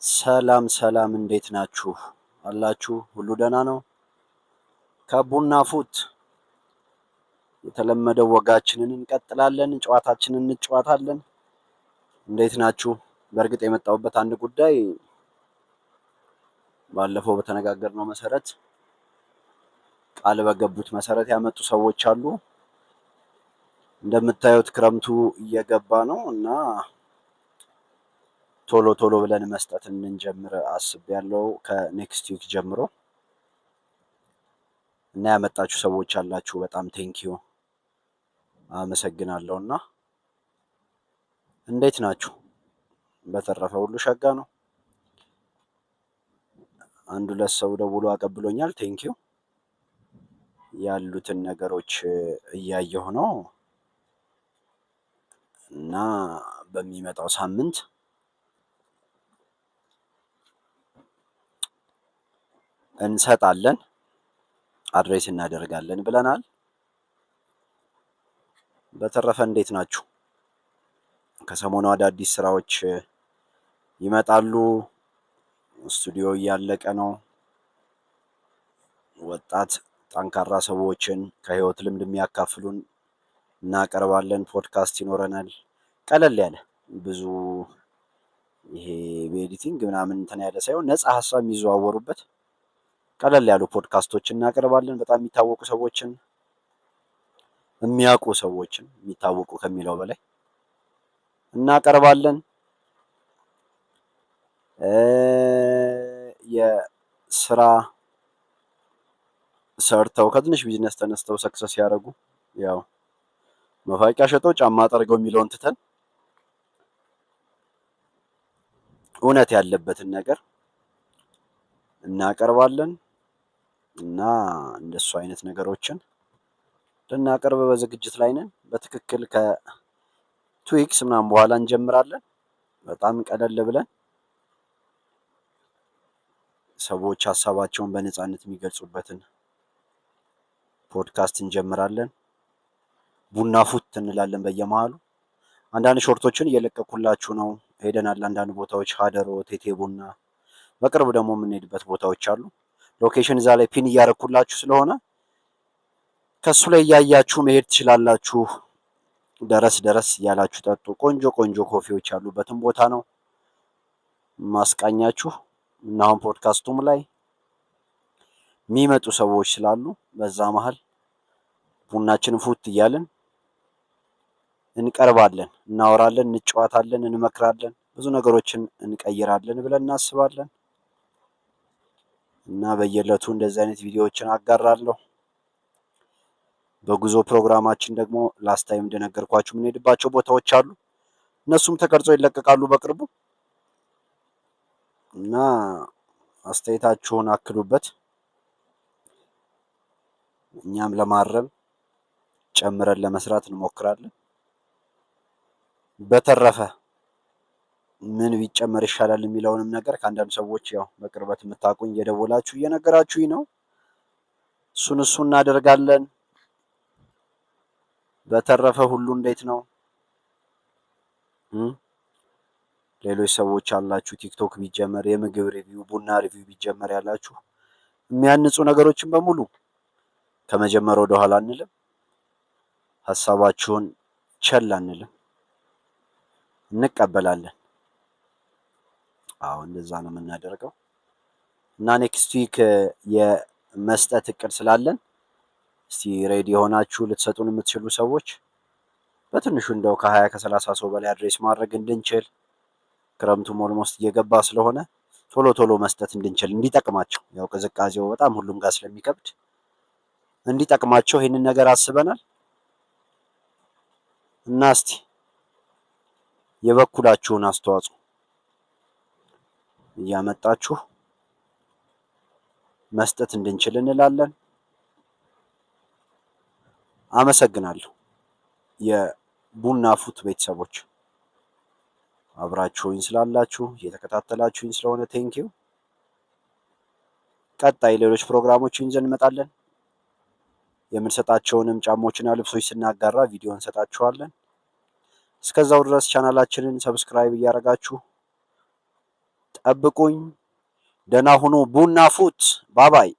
ሰላም ሰላም፣ እንዴት ናችሁ? አላችሁ? ሁሉ ደህና ነው? ከቡና ፉት የተለመደው ወጋችንን እንቀጥላለን፣ ጨዋታችንን እንጨዋታለን። እንዴት ናችሁ? በእርግጥ የመጣሁበት አንድ ጉዳይ ባለፈው በተነጋገርነው መሰረት ቃል በገቡት መሰረት ያመጡ ሰዎች አሉ። እንደምታዩት ክረምቱ እየገባ ነው እና ቶሎ ቶሎ ብለን መስጠት እንድንጀምር አስቤያለሁ ከኔክስት ዊክ ጀምሮ እና ያመጣችሁ ሰዎች አላችሁ፣ በጣም ቴንኪዩ አመሰግናለሁ። እና እንዴት ናችሁ? በተረፈ ሁሉ ሸጋ ነው። አንድ ሁለት ሰው ደውሎ አቀብሎኛል፣ ቴንኪዩ። ያሉትን ነገሮች እያየሁ ነው እና በሚመጣው ሳምንት እንሰጣለን፣ አድሬስ እናደርጋለን ብለናል። በተረፈ እንዴት ናችሁ? ከሰሞኑ አዳዲስ ስራዎች ይመጣሉ። ስቱዲዮ እያለቀ ነው። ወጣት ጠንካራ ሰዎችን ከህይወት ልምድ የሚያካፍሉን እናቀርባለን። ፖድካስት ይኖረናል። ቀለል ያለ ብዙ ይሄ በኤዲቲንግ ምናምን እንትን ያለ ሳይሆን ነፃ ሀሳብ የሚዘዋወሩበት ቀለል ያሉ ፖድካስቶችን እናቀርባለን። በጣም የሚታወቁ ሰዎችን የሚያውቁ ሰዎችን የሚታወቁ ከሚለው በላይ እናቀርባለን። የስራ ሰርተው ከትንሽ ቢዝነስ ተነስተው ሰክሰስ ያደረጉ ያው መፋቂያ ሸጠው ጫማ ጠርገው የሚለውን ትተን እውነት ያለበትን ነገር እናቀርባለን እና እንደሱ አይነት ነገሮችን ልናቀርብ በዝግጅት ላይ ነን። በትክክል ከትዊክስ ምናምን በኋላ እንጀምራለን። በጣም ቀለል ብለን ሰዎች ሀሳባቸውን በነፃነት የሚገልጹበትን ፖድካስት እንጀምራለን። ቡና ፉት እንላለን በየመሃሉ። አንዳንድ ሾርቶችን እየለቀኩላችሁ ነው። ሄደናል አንዳንድ ቦታዎች፣ ሀደሮ፣ ቴቴ ቡና። በቅርብ ደግሞ የምንሄድበት ቦታዎች አሉ። ሎኬሽን እዛ ላይ ፒን እያረኩላችሁ ስለሆነ ከሱ ላይ እያያችሁ መሄድ ትችላላችሁ። ደረስ ደረስ እያላችሁ ጠጡ። ቆንጆ ቆንጆ ኮፊዎች ያሉበትን ቦታ ነው ማስቃኛችሁ እና አሁን ፖድካስቱም ላይ የሚመጡ ሰዎች ስላሉ በዛ መሀል ቡናችንን ፉት እያልን እንቀርባለን፣ እናወራለን፣ እንጨዋታለን፣ እንመክራለን፣ ብዙ ነገሮችን እንቀይራለን ብለን እናስባለን እና በየዕለቱ እንደዚህ አይነት ቪዲዮዎችን አጋራለሁ። በጉዞ ፕሮግራማችን ደግሞ ላስት ታይም እንደነገርኳችሁ የምንሄድባቸው ቦታዎች አሉ። እነሱም ተቀርጸው ይለቀቃሉ በቅርቡ እና አስተያየታችሁን አክሉበት። እኛም ለማረም ጨምረን ለመስራት እንሞክራለን። በተረፈ ምን ቢጨመር ይሻላል የሚለውንም ነገር ከአንዳንድ ሰዎች ያው በቅርበት የምታውቁኝ እየደወላችሁ እየነገራችሁኝ ነው። እሱን እናደርጋለን። በተረፈ ሁሉ እንዴት ነው? ሌሎች ሰዎች አላችሁ ቲክቶክ ቢጀመር፣ የምግብ ሪቪው፣ ቡና ሪቪው ቢጀመር ያላችሁ የሚያንጹ ነገሮችን በሙሉ ከመጀመር ወደ ኋላ አንልም። ሀሳባችሁን ቸል አንልም፣ እንቀበላለን። አዎ እንደዛ ነው የምናደርገው እና ኔክስት ዊክ የመስጠት እቅድ ስላለን እስቲ ሬዲ የሆናችሁ ልትሰጡን የምትችሉ ሰዎች በትንሹ እንደው ከ20 ከ30 ሰው በላይ አድሬስ ማድረግ እንድንችል ክረምቱም ኦልሞስት እየገባ ስለሆነ ቶሎ ቶሎ መስጠት እንድንችል እንዲጠቅማቸው፣ ያው ቅዝቃዜው በጣም ሁሉም ጋር ስለሚከብድ እንዲጠቅማቸው ይህንን ነገር አስበናል እና እስቲ የበኩላችሁን አስተዋጽኦ እያመጣችሁ መስጠት እንድንችል እንላለን። አመሰግናለሁ። የቡና ፉት ቤተሰቦች አብራችሁኝ ስላላችሁ እየተከታተላችሁኝ ስለሆነ ቴንኪው። ቀጣይ ሌሎች ፕሮግራሞችን ይዘን እንመጣለን። የምንሰጣቸውንም ጫማዎችና ልብሶች ስናጋራ ቪዲዮ እንሰጣችኋለን። እስከዛው ድረስ ቻናላችንን ሰብስክራይብ እያደረጋችሁ ጠብቁኝ። ደህና ሁኑ። ቡና ፉት። ባባይ